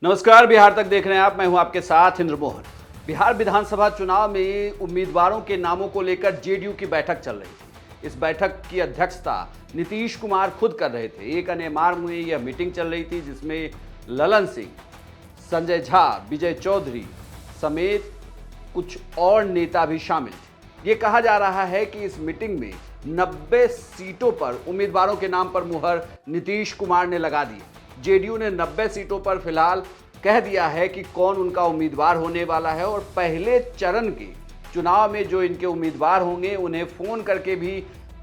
नमस्कार, बिहार तक देख रहे हैं आप। मैं हूं आपके साथ इंद्र मोहन। बिहार विधानसभा चुनाव में उम्मीदवारों के नामों को लेकर जेडीयू की बैठक चल रही थी। इस बैठक की अध्यक्षता नीतीश कुमार खुद कर रहे थे। एक अनेमार में यह मीटिंग चल रही थी जिसमें ललन सिंह, संजय झा, विजय चौधरी समेत कुछ और नेता भी शामिल थे। ये कहा जा रहा है कि इस मीटिंग में 90 सीटों पर उम्मीदवारों के नाम पर मुहर नीतीश कुमार ने लगा दी। जेडीयू ने 90 सीटों पर फिलहाल कह दिया है कि कौन उनका उम्मीदवार होने वाला है और पहले चरण के चुनाव में जो इनके उम्मीदवार होंगे उन्हें फोन करके भी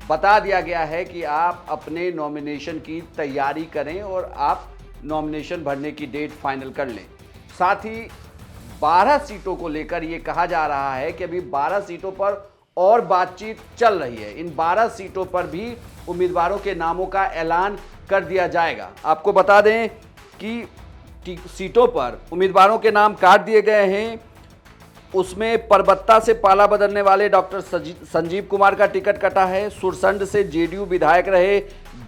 बता दिया गया है कि आप अपने नॉमिनेशन की तैयारी करें और आप नॉमिनेशन भरने की डेट फाइनल कर लें। साथ ही 12 सीटों को लेकर ये कहा जा रहा है कि अभी 12 सीटों पर और बातचीत चल रही है। इन 12 सीटों पर भी उम्मीदवारों के नामों का ऐलान कर दिया जाएगा। आपको बता दें कि सीटों पर उम्मीदवारों के नाम काट दिए गए हैं। उसमें परबत्ता से पाला बदलने वाले डॉक्टर संजीव कुमार का टिकट कटा है। सुरसंड से जेडीयू विधायक रहे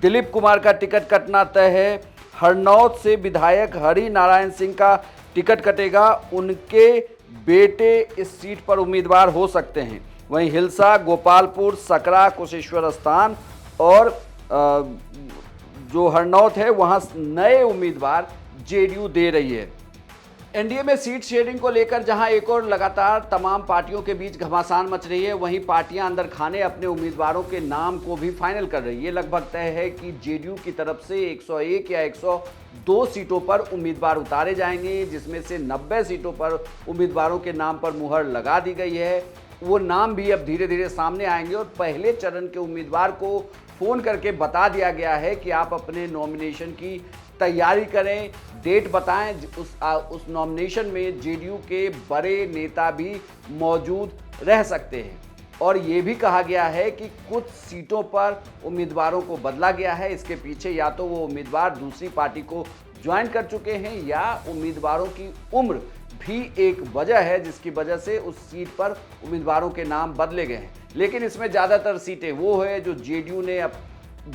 दिलीप कुमार का टिकट कटना तय है। हरनौत से विधायक हरि नारायण सिंह का टिकट कटेगा। उनके बेटे इस सीट पर उम्मीदवार हो सकते हैं। वहीं हिलसा, गोपालपुर, सकरा, कुशेश्वर स्थान और जो हरनौत है वहां नए उम्मीदवार जेडीयू दे रही है। एनडीए में सीट शेयरिंग को लेकर जहां एक और लगातार तमाम पार्टियों के बीच घमासान मच रही है, वहीं पार्टियां अंदर खाने अपने उम्मीदवारों के नाम को भी फाइनल कर रही है। लगभग तय है कि जेडीयू की तरफ से 101 या 102 सीटों पर उम्मीदवार उतारे जाएंगे, जिसमें से 90 सीटों पर उम्मीदवारों के नाम पर मुहर लगा दी गई है। वो नाम भी अब धीरे धीरे सामने आएंगे और पहले चरण के उम्मीदवार को फोन करके बता दिया गया है कि आप अपने नॉमिनेशन की तैयारी करें, डेट बताएं। उस नॉमिनेशन में जेडीयू के बड़े नेता भी मौजूद रह सकते हैं। और ये भी कहा गया है कि कुछ सीटों पर उम्मीदवारों को बदला गया है। इसके पीछे या तो वो उम्मीदवार दूसरी पार्टी को ज्वाइन कर चुके हैं या उम्मीदवारों की उम्र भी एक वजह है जिसकी वजह से उस सीट पर उम्मीदवारों के नाम बदले गए हैं। लेकिन इसमें ज़्यादातर सीटें वो है जो जेडीयू ने अब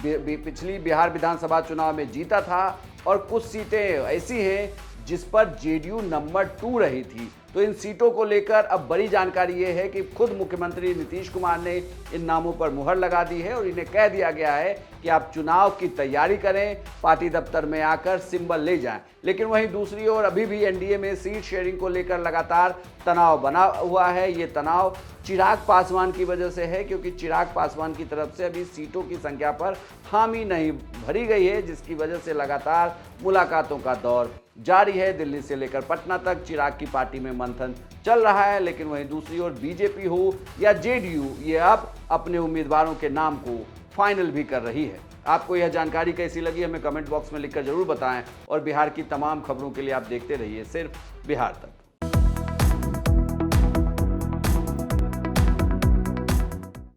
पिछली बिहार विधानसभा चुनाव में जीता था और कुछ सीटें ऐसी हैं जिस पर जेडीयू नंबर 2 रही थी। तो इन सीटों को लेकर अब बड़ी जानकारी ये है कि खुद मुख्यमंत्री नीतीश कुमार ने इन नामों पर मुहर लगा दी है और इन्हें कह दिया गया है कि आप चुनाव की तैयारी करें, पार्टी दफ्तर में आकर सिंबल ले जाएं। लेकिन वहीं दूसरी ओर अभी भी एनडीए में सीट शेयरिंग को लेकर लगातार तनाव बना हुआ है। ये तनाव चिराग पासवान की वजह से है, क्योंकि चिराग पासवान की तरफ से अभी सीटों की संख्या पर हामी नहीं भरी गई है, जिसकी वजह से लगातार मुलाकातों का दौर जारी है। दिल्ली से लेकर पटना तक चिराग की पार्टी में मंथन चल रहा है। लेकिन वहीं दूसरी ओर बीजेपी हो या जेडीयू, ये अब अपने उम्मीदवारों के नाम को फाइनल भी कर रही है। आपको यह जानकारी कैसी लगी हमें कमेंट बॉक्स में लिखकर जरूर बताएं और बिहार की तमाम खबरों के लिए आप देखते रहिए सिर्फ बिहार तक।